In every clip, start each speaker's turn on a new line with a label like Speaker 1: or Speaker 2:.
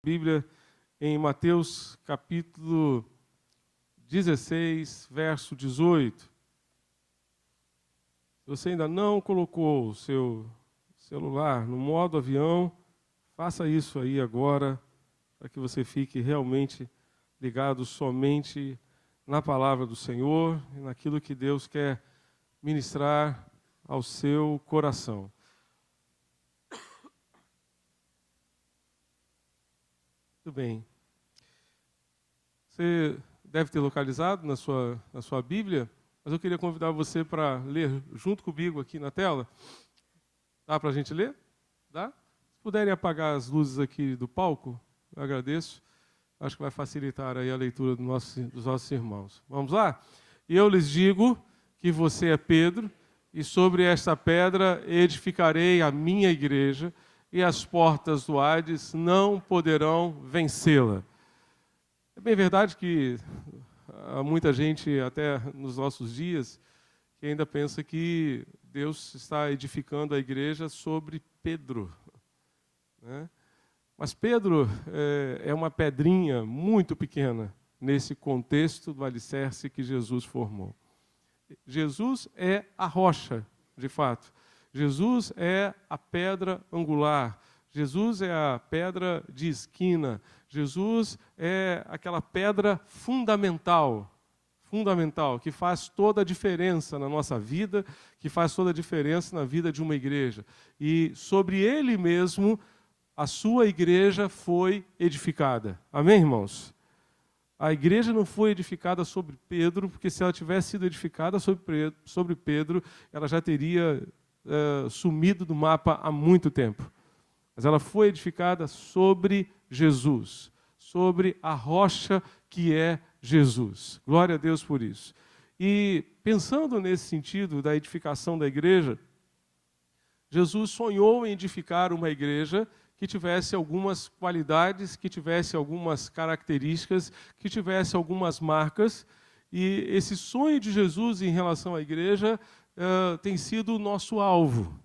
Speaker 1: Bíblia em Mateus capítulo 16, verso 18. Se você ainda não colocou o seu celular no modo avião, faça isso aí agora, para que você fique realmente ligado somente na palavra do Senhor e naquilo que Deus quer ministrar ao seu coração. Muito bem. Você deve ter localizado na sua Bíblia, mas eu queria convidar você para ler junto comigo aqui na tela. Dá para a gente ler? Dá? Se puderem apagar as luzes aqui do palco, eu agradeço. Acho que vai facilitar aí a leitura dos nossos irmãos. Vamos lá? E eu lhes digo que você é Pedro, e sobre esta pedra edificarei a minha igreja, e as portas do Hades não poderão vencê-la. É bem verdade que há muita gente, até nos nossos dias, que ainda pensa que Deus está edificando a igreja sobre Pedro, né? Mas Pedro é uma pedrinha muito pequena nesse contexto do alicerce que Jesus formou. Jesus é a rocha, de fato. Jesus é a pedra angular. Jesus é a pedra de esquina. Jesus é aquela pedra fundamental, que faz toda a diferença na nossa vida, que faz toda a diferença na vida de uma igreja. E sobre ele mesmo, a sua igreja foi edificada. Amém, irmãos? A igreja não foi edificada sobre Pedro, porque se ela tivesse sido edificada sobre Pedro, ela já teria sumido do mapa há muito tempo. Mas ela foi edificada sobre Jesus, sobre a rocha que é Jesus. Glória a Deus por isso. E pensando nesse sentido da edificação da igreja, Jesus sonhou em edificar uma igreja que tivesse algumas qualidades, que tivesse algumas características, que tivesse algumas marcas. E esse sonho de Jesus em relação à igreja tem sido o nosso alvo.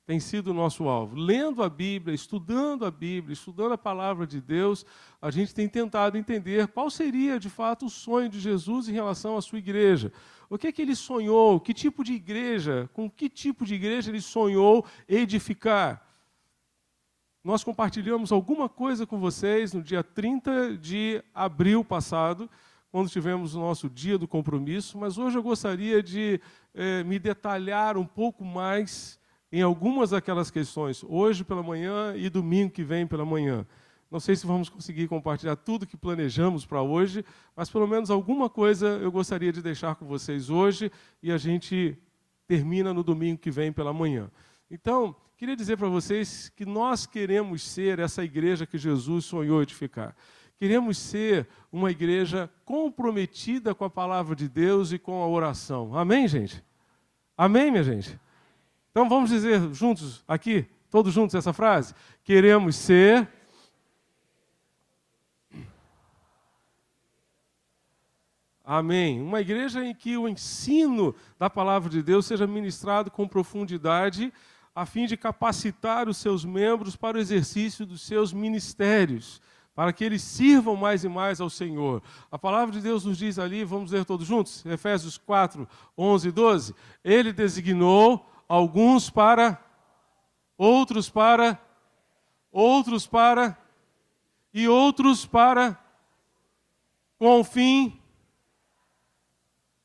Speaker 1: Tem sido o nosso alvo. Lendo a Bíblia, estudando a palavra de Deus, a gente tem tentado entender qual seria, de fato, o sonho de Jesus em relação à sua igreja. O que é que ele sonhou? Que tipo de igreja? Com que tipo de igreja ele sonhou edificar? Nós compartilhamos alguma coisa com vocês no dia 30 de abril passado, quando tivemos o nosso dia do compromisso, mas hoje eu gostaria de me detalhar um pouco mais em algumas daquelas questões, hoje pela manhã e domingo que vem pela manhã. Não sei se vamos conseguir compartilhar tudo que planejamos para hoje, mas pelo menos alguma coisa eu gostaria de deixar com vocês hoje e a gente termina no domingo que vem pela manhã. Então, queria dizer para vocês que nós queremos ser essa igreja que Jesus sonhou edificar. Queremos ser uma igreja comprometida com a palavra de Deus e com a oração. Amém, gente? Amém, minha gente? Então vamos dizer juntos aqui, todos juntos essa frase? Queremos ser... Amém. Uma igreja em que o ensino da palavra de Deus seja ministrado com profundidade, a fim de capacitar os seus membros para o exercício dos seus ministérios, para que eles sirvam mais e mais ao Senhor. A palavra de Deus nos diz ali, vamos ler todos juntos, Efésios 4, 11 e 12. Ele designou alguns para, outros para, e outros para, com o fim,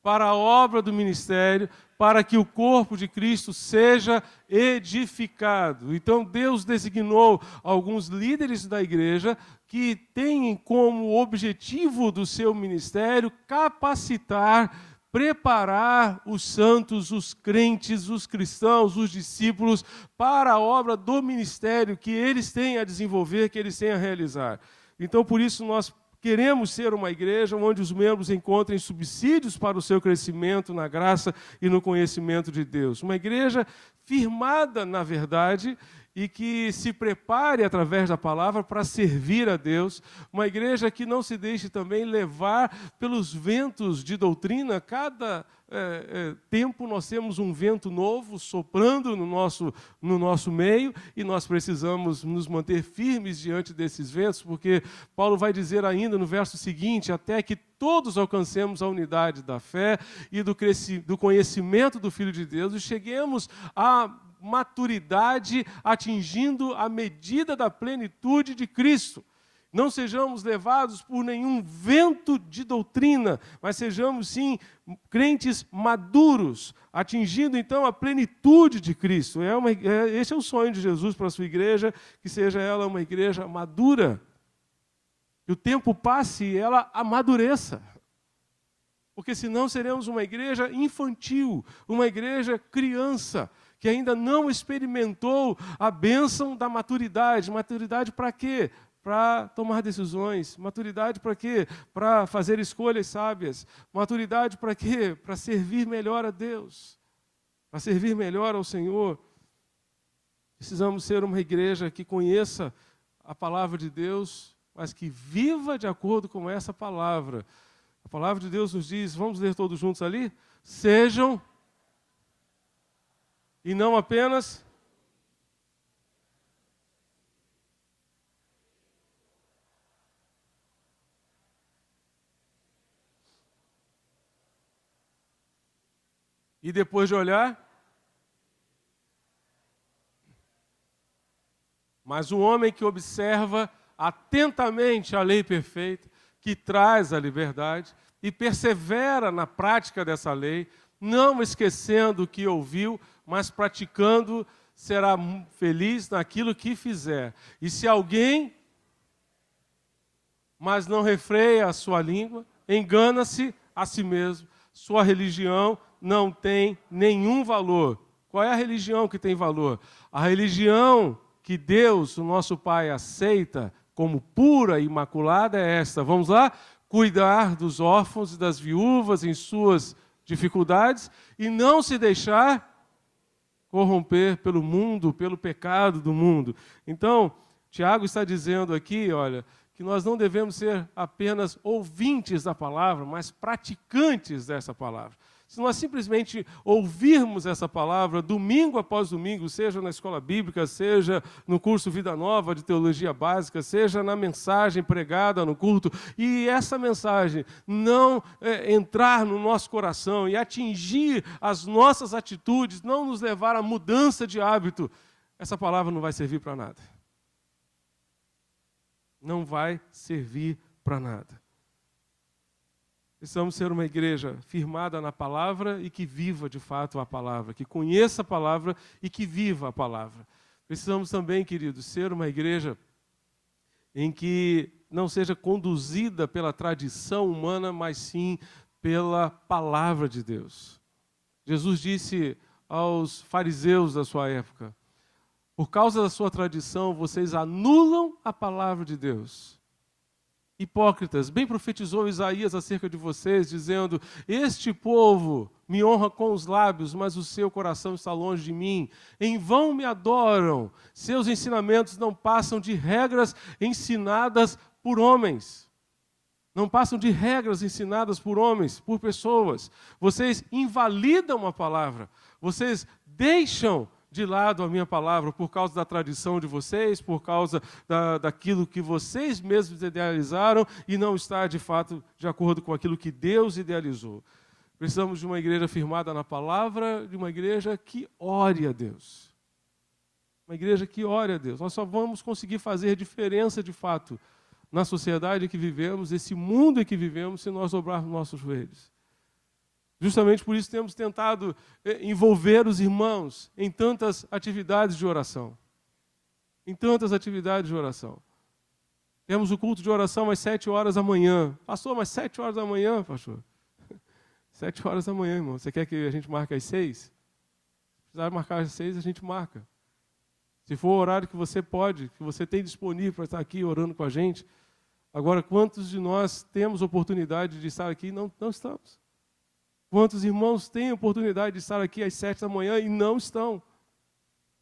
Speaker 1: para a obra do ministério, para que o corpo de Cristo seja edificado. Então Deus designou alguns líderes da igreja que têm como objetivo do seu ministério capacitar, preparar os santos, os crentes, os cristãos, os discípulos para a obra do ministério que eles têm a desenvolver, que eles têm a realizar. Então, por isso, nós queremos ser uma igreja onde os membros encontrem subsídios para o seu crescimento na graça e no conhecimento de Deus. Uma igreja firmada na verdade e que se prepare através da palavra para servir a Deus, uma igreja que não se deixe também levar pelos ventos de doutrina. Cada tempo nós temos um vento novo soprando no nosso meio, e nós precisamos nos manter firmes diante desses ventos, porque Paulo vai dizer ainda no verso seguinte: até que todos alcancemos a unidade da fé e do conhecimento do Filho de Deus e cheguemos à maturidade, atingindo a medida da plenitude de Cristo. Não sejamos levados por nenhum vento de doutrina, mas sejamos, sim, crentes maduros, atingindo, então, a plenitude de Cristo. Esse é o sonho de Jesus para a sua igreja, que seja ela uma igreja madura. Que o tempo passe e ela amadureça. Porque senão seremos uma igreja infantil, uma igreja criança, que ainda não experimentou a bênção da maturidade. Maturidade para quê? Para tomar decisões. Maturidade para quê? Para fazer escolhas sábias. Maturidade para quê? Para servir melhor a Deus. Para servir melhor ao Senhor. Precisamos ser uma igreja que conheça a palavra de Deus, mas que viva de acordo com essa palavra. A palavra de Deus nos diz, vamos ler todos juntos ali? Sejam, e não apenas... E depois de olhar, mas o homem que observa atentamente a lei perfeita, que traz a liberdade, e persevera na prática dessa lei, não esquecendo o que ouviu, mas praticando, será feliz naquilo que fizer. E se alguém, mas não refreia a sua língua, engana-se a si mesmo, sua religião não tem nenhum valor. Qual é a religião que tem valor? A religião que Deus, o nosso Pai, aceita como pura e imaculada é esta. Vamos lá? Cuidar dos órfãos e das viúvas em suas dificuldades e não se deixar corromper pelo mundo, pelo pecado do mundo. Então, Tiago está dizendo aqui, olha, que nós não devemos ser apenas ouvintes da palavra, mas praticantes dessa palavra. Se nós simplesmente ouvirmos essa palavra domingo após domingo, seja na escola bíblica, seja no curso Vida Nova de Teologia Básica, seja na mensagem pregada no culto, e essa mensagem não entrar no nosso coração e atingir as nossas atitudes, não nos levar à mudança de hábito, essa palavra não vai servir para nada. Não vai servir para nada. Precisamos ser uma igreja firmada na palavra e que viva de fato a palavra, que conheça a palavra e que viva a palavra. Precisamos também, queridos, ser uma igreja em que não seja conduzida pela tradição humana, mas sim pela palavra de Deus. Jesus disse aos fariseus da sua época: por causa da sua tradição, vocês anulam a palavra de Deus. Hipócritas, bem profetizou Isaías acerca de vocês, dizendo: este povo me honra com os lábios, mas o seu coração está longe de mim. Em vão me adoram, seus ensinamentos não passam de regras ensinadas por homens. Não passam de regras ensinadas por homens, por pessoas. Vocês invalidam a palavra, vocês deixam de lado a minha palavra por causa da tradição de vocês, por causa daquilo que vocês mesmos idealizaram e não está, de fato, de acordo com aquilo que Deus idealizou. Precisamos de uma igreja firmada na palavra, de uma igreja que ore a Deus. Uma igreja que ore a Deus. Nós só vamos conseguir fazer diferença, de fato, na sociedade em que vivemos, esse mundo em que vivemos, se nós dobrarmos nossos joelhos. Justamente por isso temos tentado envolver os irmãos em tantas atividades de oração. Em tantas atividades de oração. Temos o culto de oração às 7 horas da manhã. Pastor, mas 7 horas da manhã, pastor? 7 horas da manhã, irmão. Você quer que a gente marque às 6? Se precisar marcar às 6, a gente marca. Se for o horário que você pode, que você tem disponível para estar aqui orando com a gente. Agora, quantos de nós temos oportunidade de estar aqui e não estamos? Quantos irmãos têm a oportunidade de estar aqui às 7 da manhã e não estão?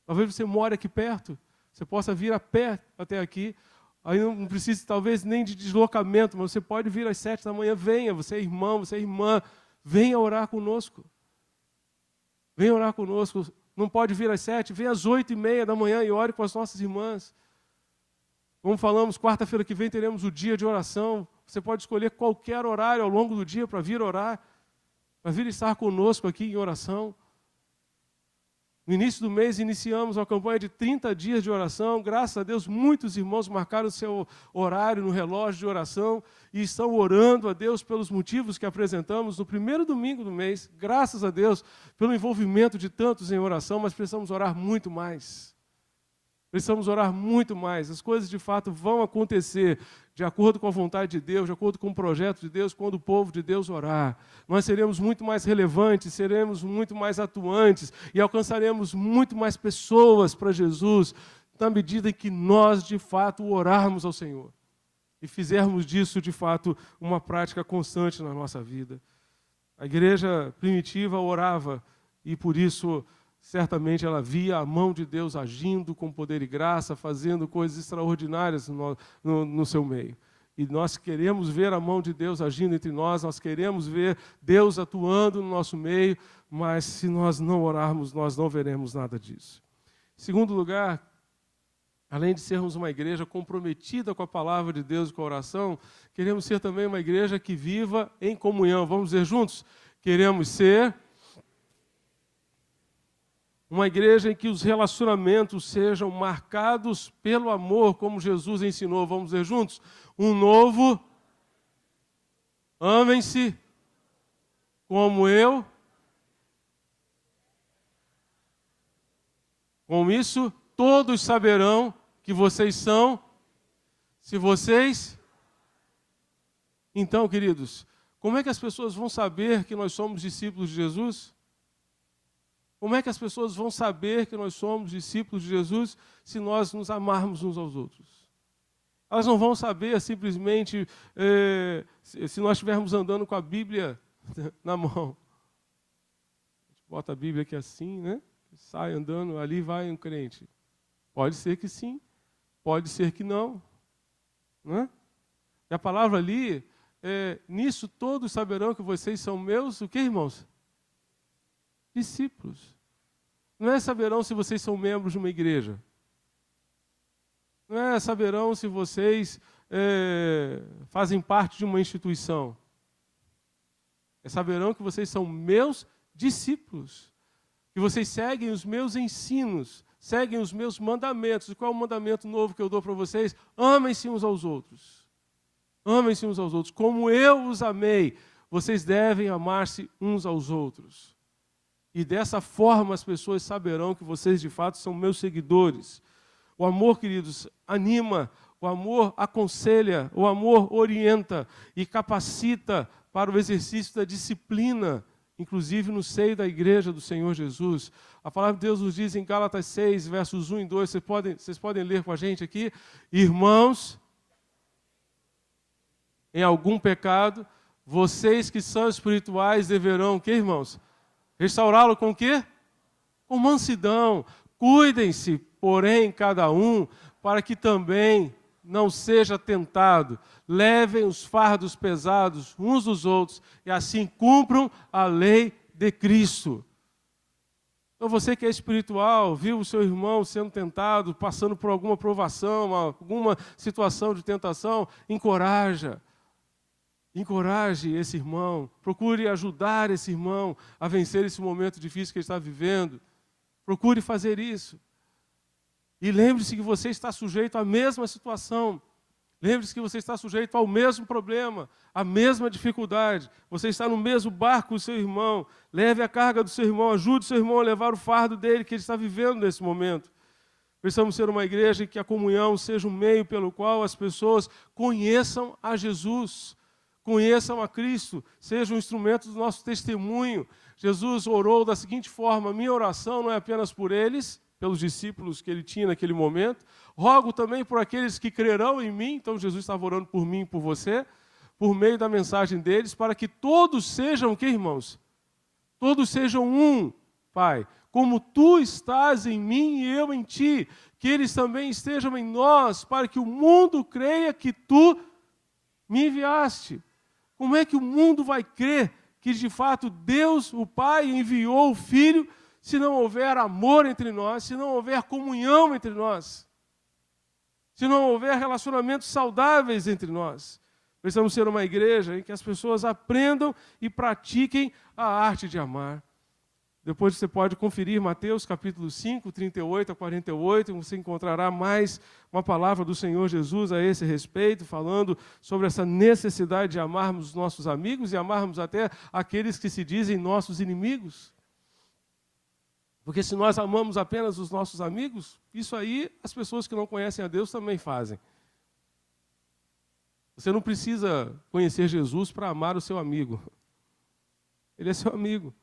Speaker 1: Talvez você more aqui perto, você possa vir a pé até aqui. Aí não precisa, talvez, nem de deslocamento, mas você pode vir às 7 da manhã. Venha, você é irmão, você é irmã. Venha orar conosco. Venha orar conosco. Não pode vir às 7, venha às 8h30 da manhã e ore com as nossas irmãs. Como falamos, quarta-feira que vem teremos o dia de oração. Você pode escolher qualquer horário ao longo do dia para vir orar, para vir estar conosco aqui em oração. No início do mês, iniciamos uma campanha de 30 dias de oração. Graças a Deus, muitos irmãos marcaram o seu horário no relógio de oração e estão orando a Deus pelos motivos que apresentamos no primeiro domingo do mês. Graças a Deus, pelo envolvimento de tantos em oração, mas precisamos orar muito mais. Precisamos orar muito mais. As coisas, de fato, vão acontecer de acordo com a vontade de Deus, de acordo com o projeto de Deus, quando o povo de Deus orar. Nós seremos muito mais relevantes, seremos muito mais atuantes e alcançaremos muito mais pessoas para Jesus na medida em que nós, de fato, orarmos ao Senhor e fizermos disso, de fato, uma prática constante na nossa vida. A igreja primitiva orava e, por isso, certamente ela via a mão de Deus agindo com poder e graça, fazendo coisas extraordinárias no seu meio. E nós queremos ver a mão de Deus agindo entre nós queremos ver Deus atuando no nosso meio, mas se nós não orarmos, nós não veremos nada disso. Em segundo lugar, além de sermos uma igreja comprometida com a palavra de Deus e com a oração, queremos ser também uma igreja que viva em comunhão. Vamos dizer juntos? Queremos ser uma igreja em que os relacionamentos sejam marcados pelo amor, como Jesus ensinou. Vamos dizer juntos? Um novo, amem-se como eu. Com isso, todos saberão que vocês são, se vocês... Então, queridos, como é que as pessoas vão saber que nós somos discípulos de Jesus? Como é que as pessoas vão saber que nós somos discípulos de Jesus se nós nos amarmos uns aos outros? Elas não vão saber simplesmente se nós estivermos andando com a Bíblia na mão. A gente bota a Bíblia aqui assim, né? Sai andando, ali vai um crente. Pode ser que sim, pode ser que não. Né? E a palavra ali, nisso todos saberão que vocês são meus, o que, irmãos? Discípulos. Não é saberão se vocês são membros de uma igreja. Não é saberão se vocês fazem parte de uma instituição. É saberão que vocês são meus discípulos. Que vocês seguem os meus ensinos, seguem os meus mandamentos. E qual é o mandamento novo que eu dou para vocês? Amem-se uns aos outros. Amem-se uns aos outros. Como eu os amei, vocês devem amar-se uns aos outros. E dessa forma as pessoas saberão que vocês de fato são meus seguidores. O amor, queridos, anima, o amor aconselha, o amor orienta e capacita para o exercício da disciplina, inclusive no seio da igreja do Senhor Jesus. A palavra de Deus nos diz em Gálatas 6, versos 1 e 2, vocês podem ler com a gente aqui: irmãos, em algum pecado, vocês que são espirituais deverão, o que, irmãos? Restaurá-lo com o quê? Com mansidão. Cuidem-se, porém, cada um, para que também não seja tentado. Levem os fardos pesados uns dos outros e assim cumpram a lei de Cristo. Então você que é espiritual, viu o seu irmão sendo tentado, passando por alguma provação, alguma situação de tentação, encoraje esse irmão, procure ajudar esse irmão a vencer esse momento difícil que ele está vivendo. Procure fazer isso. E lembre-se que você está sujeito à mesma situação. Lembre-se que você está sujeito ao mesmo problema, à mesma dificuldade. Você está no mesmo barco com o seu irmão. Leve a carga do seu irmão, ajude o seu irmão a levar o fardo dele que ele está vivendo nesse momento. Precisamos ser uma igreja em que a comunhão seja um meio pelo qual as pessoas conheçam a Jesus, conheçam a Cristo, seja um instrumento do nosso testemunho. Jesus orou da seguinte forma: minha oração não é apenas por eles, pelos discípulos que ele tinha naquele momento, rogo também por aqueles que crerão em mim. Então Jesus estava orando por mim e por você, por meio da mensagem deles, para que todos sejam o que, irmãos? Todos sejam um, Pai, como tu estás em mim e eu em ti, que eles também estejam em nós, para que o mundo creia que tu me enviaste. Como é que o mundo vai crer que de fato Deus, o Pai, enviou o Filho, se não houver amor entre nós, se não houver comunhão entre nós, se não houver relacionamentos saudáveis entre nós? Precisamos ser uma igreja em que as pessoas aprendam e pratiquem a arte de amar. Depois você pode conferir Mateus capítulo 5, 38 a 48, você encontrará mais uma palavra do Senhor Jesus a esse respeito, falando sobre essa necessidade de amarmos os nossos amigos e amarmos até aqueles que se dizem nossos inimigos. Porque se nós amamos apenas os nossos amigos, isso aí as pessoas que não conhecem a Deus também fazem. Você não precisa conhecer Jesus para amar o seu amigo. Ele é seu amigo.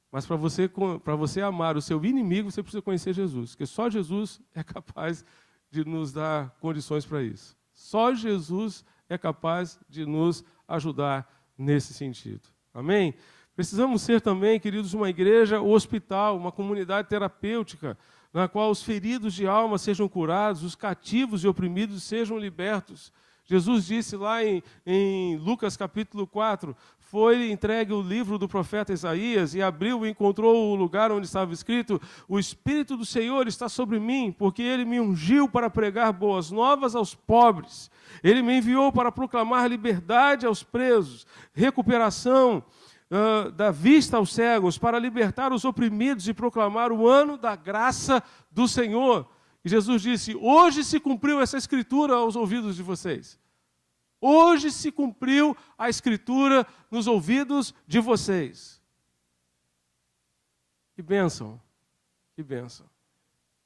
Speaker 1: Mas para você amar o seu inimigo, você precisa conhecer Jesus. Porque só Jesus é capaz de nos dar condições para isso. Só Jesus é capaz de nos ajudar nesse sentido. Amém? Precisamos ser também, queridos, uma igreja hospital, uma comunidade terapêutica, na qual os feridos de alma sejam curados, os cativos e oprimidos sejam libertos. Jesus disse lá em Lucas capítulo 4, foi entregue o livro do profeta Isaías e abriu e encontrou o lugar onde estava escrito: o Espírito do Senhor está sobre mim, porque Ele me ungiu para pregar boas novas aos pobres. Ele me enviou para proclamar liberdade aos presos, recuperação da vista aos cegos, para libertar os oprimidos e proclamar o ano da graça do Senhor. E Jesus disse: hoje se cumpriu essa escritura aos ouvidos de vocês. Hoje se cumpriu a escritura nos ouvidos de vocês. Que bênção, que bênção.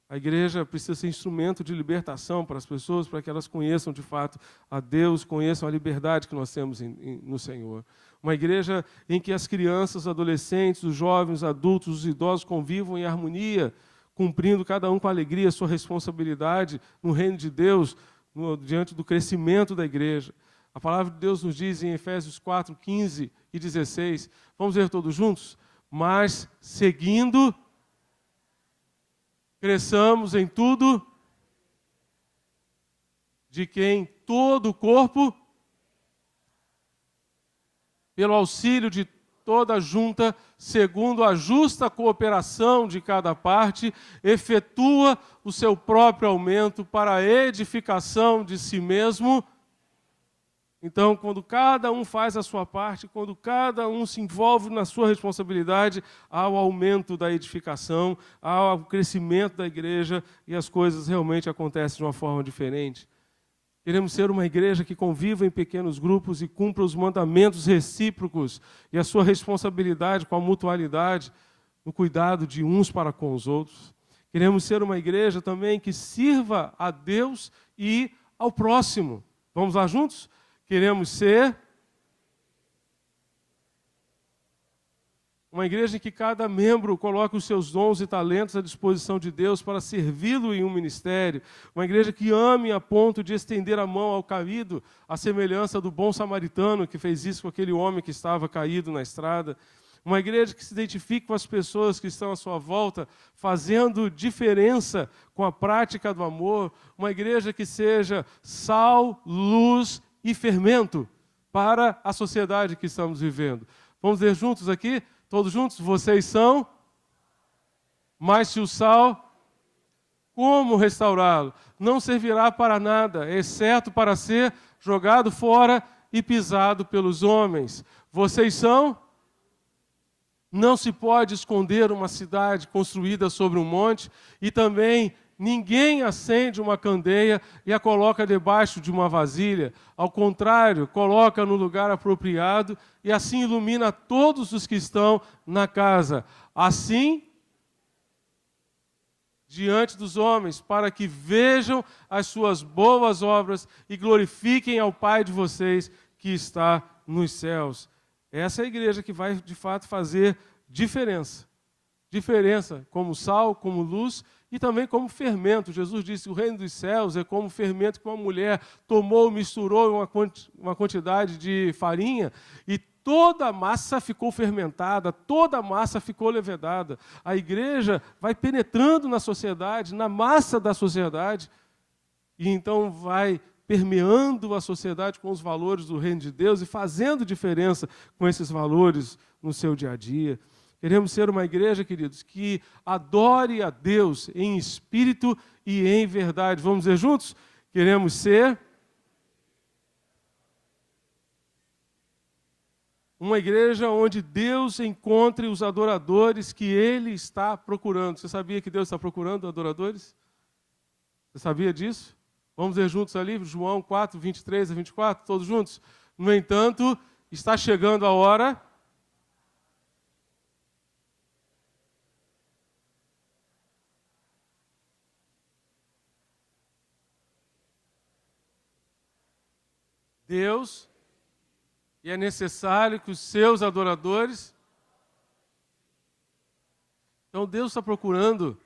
Speaker 1: A igreja precisa ser instrumento de libertação para as pessoas, para que elas conheçam de fato a Deus, conheçam a liberdade que nós temos no Senhor. Uma igreja em que as crianças, os adolescentes, os jovens, os adultos, os idosos convivam em harmonia, cumprindo cada um com alegria a sua responsabilidade no reino de Deus, diante do crescimento da igreja. A palavra de Deus nos diz em Efésios 4, 15 e 16, vamos ler todos juntos? Mas, seguindo, cresçamos em tudo, de quem todo o corpo, pelo auxílio de toda a junta, segundo a justa cooperação de cada parte, efetua o seu próprio aumento para a edificação de si mesmo. Então, quando cada um faz a sua parte, quando cada um se envolve na sua responsabilidade, há o aumento da edificação, há o crescimento da igreja e as coisas realmente acontecem de uma forma diferente. Queremos ser uma igreja que conviva em pequenos grupos e cumpra os mandamentos recíprocos e a sua responsabilidade com a mutualidade, no cuidado de uns para com os outros. Queremos ser uma igreja também que sirva a Deus e ao próximo. Vamos lá juntos? Queremos ser uma igreja em que cada membro coloque os seus dons e talentos à disposição de Deus para servi-lo em um ministério. Uma igreja que ame a ponto de estender a mão ao caído, à semelhança do bom samaritano que fez isso com aquele homem que estava caído na estrada. Uma igreja que se identifique com as pessoas que estão à sua volta, fazendo diferença com a prática do amor. Uma igreja que seja sal, luz e fermento para a sociedade que estamos vivendo. Vamos ler juntos aqui? Todos juntos? Vocês são, mas se o sal, como restaurá-lo? Não servirá para nada, exceto para ser jogado fora e pisado pelos homens. Vocês são? Não se pode esconder uma cidade construída sobre um monte, e também ninguém acende uma candeia e a coloca debaixo de uma vasilha. Ao contrário, coloca no lugar apropriado e assim ilumina todos os que estão na casa. Assim, diante dos homens, para que vejam as suas boas obras e glorifiquem ao Pai de vocês que está nos céus. Essa é a igreja que vai, de fato, fazer diferença. Diferença como sal, como luz e também como fermento. Jesus disse: o reino dos céus é como fermento que uma mulher tomou, misturou uma quantidade de farinha e toda a massa ficou fermentada, toda a massa ficou levedada. A igreja vai penetrando na sociedade, na massa da sociedade, e então vai permeando a sociedade com os valores do reino de Deus e fazendo diferença com esses valores no seu dia a dia. Queremos ser uma igreja, queridos, que adore a Deus em espírito e em verdade. Vamos dizer juntos? Queremos ser uma igreja onde Deus encontre os adoradores que Ele está procurando. Você sabia que Deus está procurando adoradores? Você sabia disso? Vamos ler juntos ali, João 4, 23 a 24, todos juntos? No entanto, está chegando a hora... Deus, e é necessário que os seus adoradores... Então Deus está procurando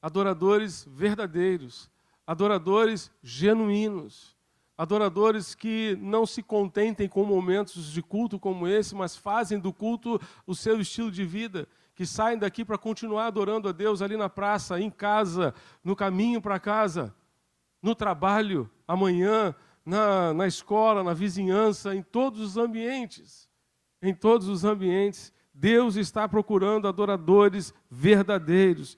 Speaker 1: adoradores verdadeiros, adoradores genuínos, adoradores que não se contentem com momentos de culto como esse, mas fazem do culto o seu estilo de vida, que saem daqui para continuar adorando a Deus ali na praça, em casa, no caminho para casa, no trabalho, amanhã, na escola, na vizinhança, em todos os ambientes. Em todos os ambientes, Deus está procurando adoradores verdadeiros.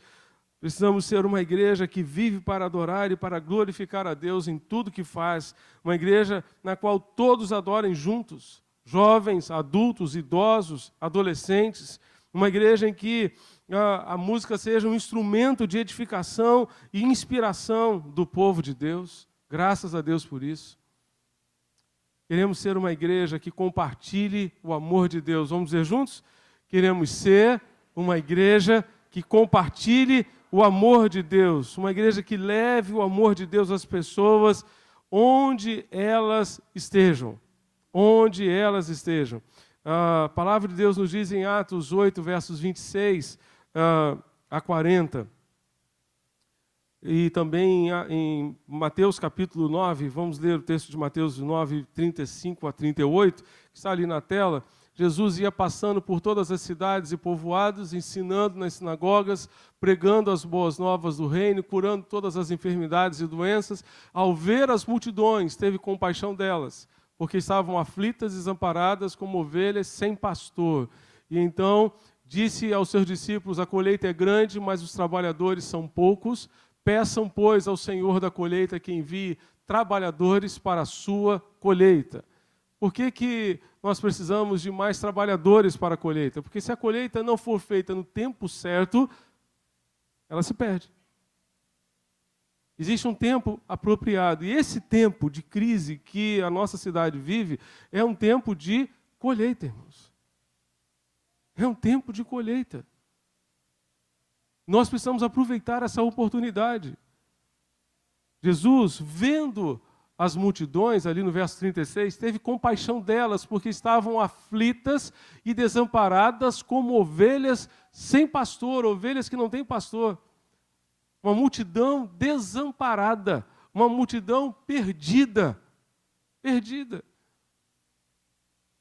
Speaker 1: Precisamos ser uma igreja que vive para adorar e para glorificar a Deus em tudo que faz. Uma igreja na qual todos adorem juntos, jovens, adultos, idosos, adolescentes. Uma igreja em que a música seja um instrumento de edificação e inspiração do povo de Deus. Graças a Deus por isso. Queremos ser uma igreja que compartilhe o amor de Deus. Vamos dizer juntos? Queremos ser uma igreja que compartilhe o amor de Deus. Uma igreja que leve o amor de Deus às pessoas onde elas estejam. Onde elas estejam. A palavra de Deus nos diz em Atos 8, versos 26 a 40. E também em Mateus capítulo 9, vamos ler o texto de Mateus 9, 35 a 38, que está ali na tela. Jesus ia passando por todas as cidades e povoados, ensinando nas sinagogas, pregando as boas novas do reino, curando todas as enfermidades e doenças. Ao ver as multidões, teve compaixão delas, porque estavam aflitas e desamparadas como ovelhas sem pastor. E então disse aos seus discípulos: a colheita é grande, mas os trabalhadores são poucos. Peçam, pois, ao Senhor da colheita que envie trabalhadores para a sua colheita. Por que nós precisamos de mais trabalhadores para a colheita? Porque se a colheita não for feita no tempo certo, ela se perde. Existe um tempo apropriado. E esse tempo de crise que a nossa cidade vive é um tempo de colheita, irmãos. É um tempo de colheita. Nós precisamos aproveitar essa oportunidade. Jesus, vendo as multidões, ali no verso 36, teve compaixão delas, porque estavam aflitas e desamparadas como ovelhas sem pastor, ovelhas que não têm pastor. Uma multidão desamparada, uma multidão perdida. Perdida.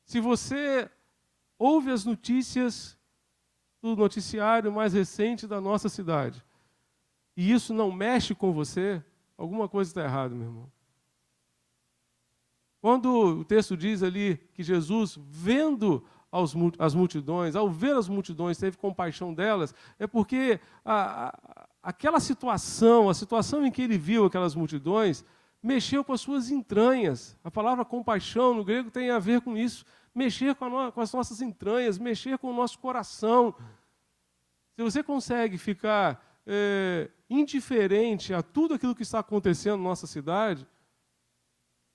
Speaker 1: Se você ouve as notícias do noticiário mais recente da nossa cidade, e isso não mexe com você, alguma coisa está errada, meu irmão. Quando o texto diz ali que Jesus, vendo as multidões, ao ver as multidões, teve compaixão delas, é porque aquela situação, a situação em que ele viu aquelas multidões, mexeu com as suas entranhas. A palavra compaixão no grego tem a ver com isso, mexer com as nossas entranhas, mexer com o nosso coração. Se você consegue ficar indiferente a tudo aquilo que está acontecendo na nossa cidade,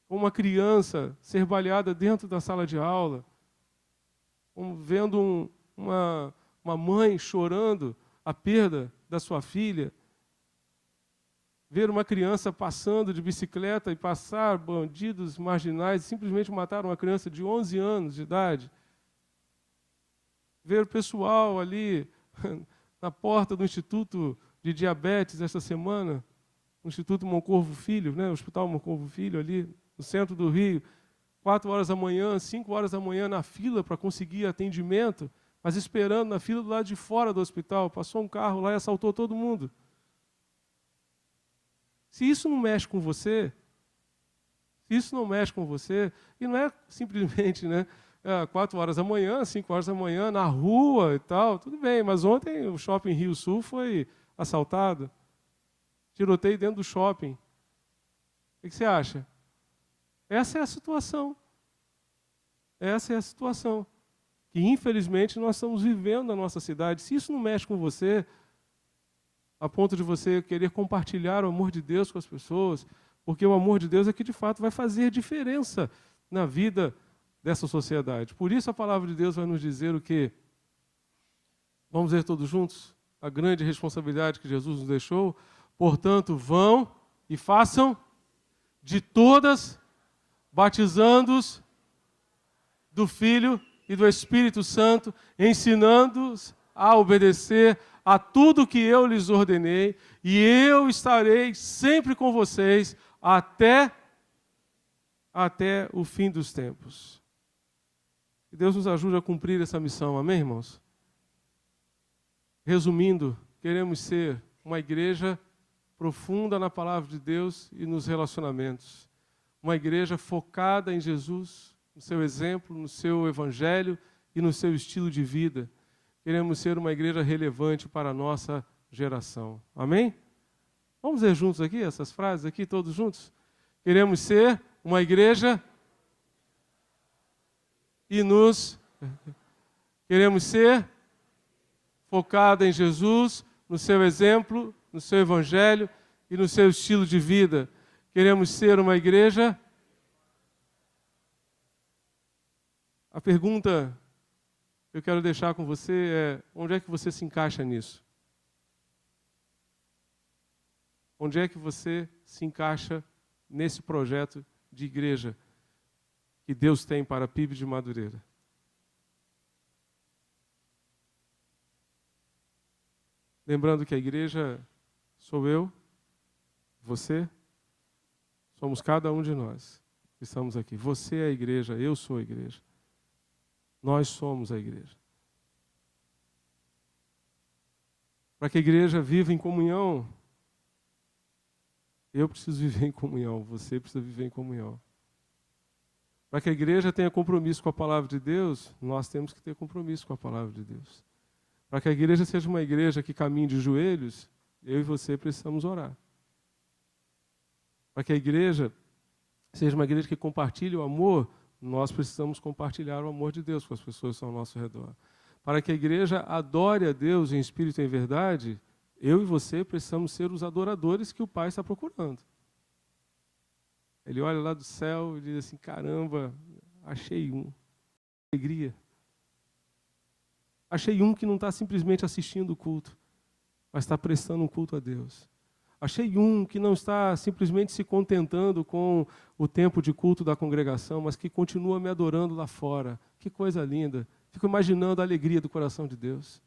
Speaker 1: como uma criança ser baleada dentro da sala de aula, vendo uma mãe chorando a perda da sua filha, ver uma criança passando de bicicleta e passar bandidos marginais e simplesmente matar uma criança de 11 anos de idade, ver o pessoal ali na porta do Instituto de Diabetes esta semana, no Instituto Moncorvo Filho, né, o Hospital Moncorvo Filho ali, no centro do Rio, 4 horas da manhã, 5 horas da manhã na fila para conseguir atendimento, mas esperando na fila do lado de fora do hospital. Passou um carro lá e assaltou todo mundo. Se isso não mexe com você, e não é simplesmente, 4 horas da manhã, 5 horas da manhã, na rua e tal, tudo bem, mas ontem o shopping Rio Sul foi assaltado, tiroteio dentro do shopping. O que você acha? Essa é a situação. Essa é a situação que, infelizmente, nós estamos vivendo na nossa cidade. Se isso não mexe com você, a ponto de você querer compartilhar o amor de Deus com as pessoas, porque o amor de Deus é que, de fato, vai fazer diferença na vida dessa sociedade. Por isso a palavra de Deus vai nos dizer o quê? Vamos ver todos juntos? A grande responsabilidade que Jesus nos deixou. Portanto, vão e façam de todas, batizando-os do Filho e do Espírito Santo, ensinando-os a obedecer a tudo que eu lhes ordenei, e eu estarei sempre com vocês até o fim dos tempos. Que Deus nos ajude a cumprir essa missão, amém, irmãos? Resumindo, queremos ser uma igreja profunda na palavra de Deus e nos relacionamentos. Uma igreja focada em Jesus, no seu exemplo, no seu evangelho e no seu estilo de vida. Queremos ser uma igreja relevante para a nossa geração. Amém? Vamos ler juntos aqui essas frases aqui, todos juntos? Queremos ser uma igreja queremos ser focada em Jesus, no seu exemplo, no seu evangelho e no seu estilo de vida. Queremos ser uma igreja. A pergunta que eu quero deixar com você é: onde é que você se encaixa nisso? Onde é que você se encaixa nesse projeto de igreja que Deus tem para a PIB de Madureira? Lembrando que a igreja sou eu, você, somos cada um de nós que estamos aqui. Você é a igreja, eu sou a igreja. Nós somos a igreja. Para que a igreja viva em comunhão, eu preciso viver em comunhão, você precisa viver em comunhão. Para que a igreja tenha compromisso com a palavra de Deus, nós temos que ter compromisso com a palavra de Deus. Para que a igreja seja uma igreja que caminhe de joelhos, eu e você precisamos orar. Para que a igreja seja uma igreja que compartilhe o amor, nós precisamos compartilhar o amor de Deus com as pessoas que estão ao nosso redor. Para que a igreja adore a Deus em espírito e em verdade, eu e você precisamos ser os adoradores que o Pai está procurando. Ele olha lá do céu e diz assim: caramba, achei um. Alegria. Achei um que não está simplesmente assistindo o culto, mas está prestando um culto a Deus. Achei um que não está simplesmente se contentando com o tempo de culto da congregação, mas que continua me adorando lá fora. Que coisa linda. Fico imaginando a alegria do coração de Deus.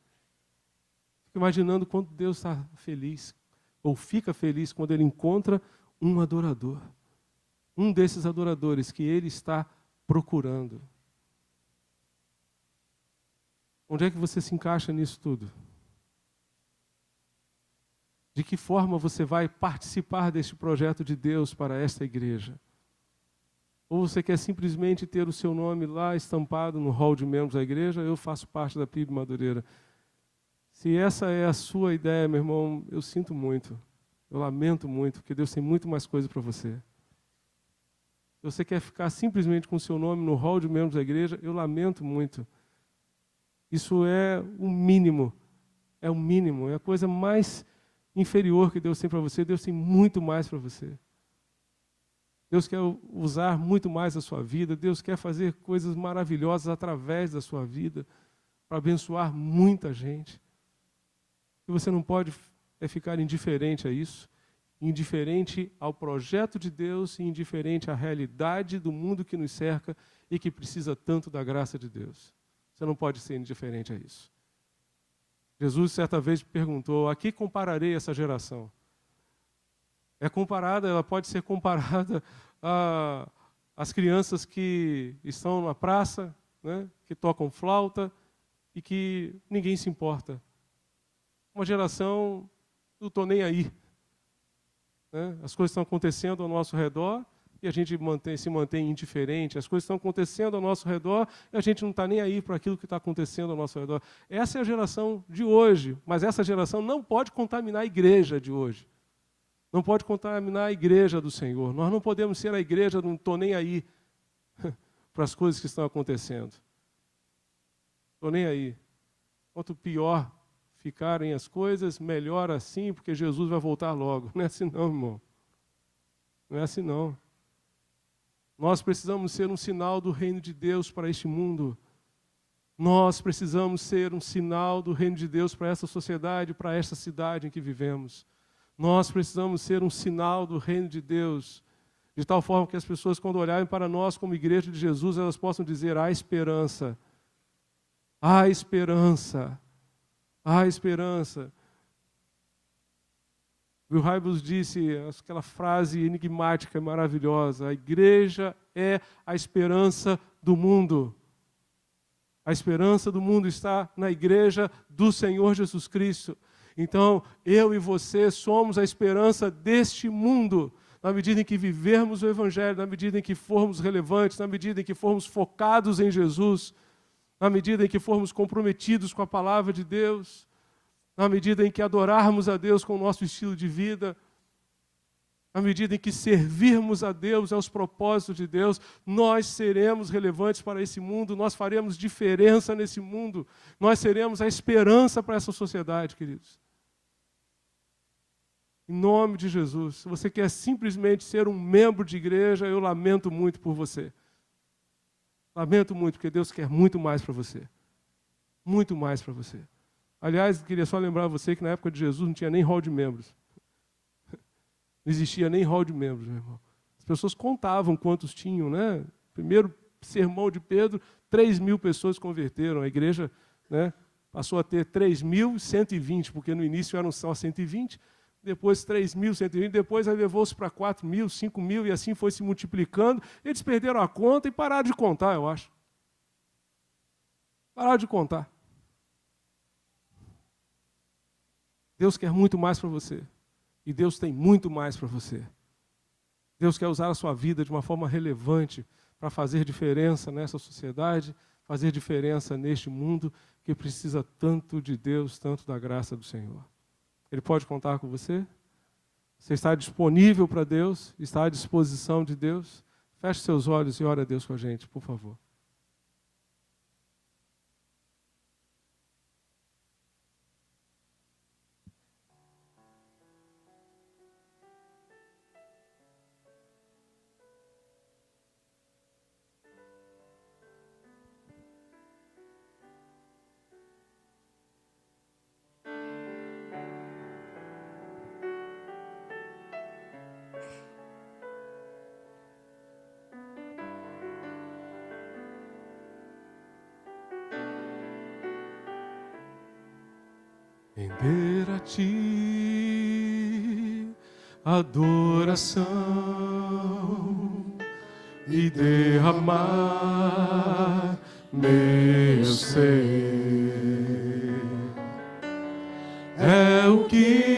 Speaker 1: Fico imaginando quando Deus está feliz, ou fica feliz quando Ele encontra um adorador. Um desses adoradores que Ele está procurando. Onde é que você se encaixa nisso tudo? De que forma você vai participar deste projeto de Deus para esta igreja? Ou você quer simplesmente ter o seu nome lá estampado no hall de membros da igreja? Eu faço parte da PIB Madureira. Se essa é a sua ideia, meu irmão, eu sinto muito. Eu lamento muito, porque Deus tem muito mais coisa para você. Se você quer ficar simplesmente com o seu nome no hall de membros da igreja, eu lamento muito. Isso é o mínimo. É o mínimo. É a coisa mais inferior que Deus tem para você. Deus tem muito mais para você. Deus quer usar muito mais a sua vida. Deus quer fazer coisas maravilhosas através da sua vida para abençoar muita gente. E você não pode ficar indiferente a isso, indiferente ao projeto de Deus e indiferente à realidade do mundo que nos cerca e que precisa tanto da graça de Deus. Você não pode ser indiferente a isso. Jesus, certa vez, perguntou: a que compararei essa geração? Ela pode ser comparada as crianças que estão na praça, né, que tocam flauta e que ninguém se importa. Uma geração, não estou nem aí. Né? As coisas estão acontecendo ao nosso redor e a gente se mantém indiferente. As coisas estão acontecendo ao nosso redor e a gente não está nem aí para aquilo que está acontecendo ao nosso redor. Essa é a geração de hoje, mas essa geração não pode contaminar a igreja de hoje. Não pode contaminar a igreja do Senhor. Nós não podemos ser a igreja, não estou nem aí para as coisas que estão acontecendo. Estou nem aí. Quanto pior ficarem as coisas, melhor assim, porque Jesus vai voltar logo. Não é assim não, irmão. Não é assim não. Nós precisamos ser um sinal do reino de Deus para este mundo. Nós precisamos ser um sinal do reino de Deus para essa sociedade, para esta cidade em que vivemos. Nós precisamos ser um sinal do reino de Deus, de tal forma que as pessoas, quando olharem para nós como igreja de Jesus, elas possam dizer: há esperança. Há esperança. Há esperança. Will Hybels disse aquela frase enigmática e maravilhosa: a igreja é a esperança do mundo. A esperança do mundo está na igreja do Senhor Jesus Cristo. Então, eu e você somos a esperança deste mundo, na medida em que vivermos o Evangelho, na medida em que formos relevantes, na medida em que formos focados em Jesus, na medida em que formos comprometidos com a palavra de Deus, na medida em que adorarmos a Deus com o nosso estilo de vida, na medida em que servirmos a Deus, aos propósitos de Deus, nós seremos relevantes para esse mundo, nós faremos diferença nesse mundo, nós seremos a esperança para essa sociedade, queridos. Em nome de Jesus, se você quer simplesmente ser um membro de igreja, eu lamento muito por você. Lamento muito, porque Deus quer muito mais para você. Muito mais para você. Aliás, queria só lembrar você que na época de Jesus não tinha nem hall de membros. Não existia nem hall de membros, meu irmão. As pessoas contavam quantos tinham, né? Primeiro sermão de Pedro, 3.000 pessoas converteram. A igreja, né, passou a ter 3.120, porque no início eram só 120, depois 3.120, depois levou-se para 4.000, 5.000, e assim foi se multiplicando. Eles perderam a conta e pararam de contar, eu acho. Pararam de contar. Deus quer muito mais para você. E Deus tem muito mais para você. Deus quer usar a sua vida de uma forma relevante para fazer diferença nessa sociedade, fazer diferença neste mundo que precisa tanto de Deus, tanto da graça do Senhor. Ele pode contar com você? Você está disponível para Deus? Está à disposição de Deus? Feche seus olhos e ore a Deus com a gente, por favor. Render a ti adoração e derramar meu ser. É o que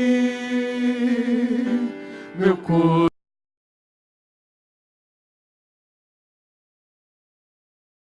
Speaker 1: meu coração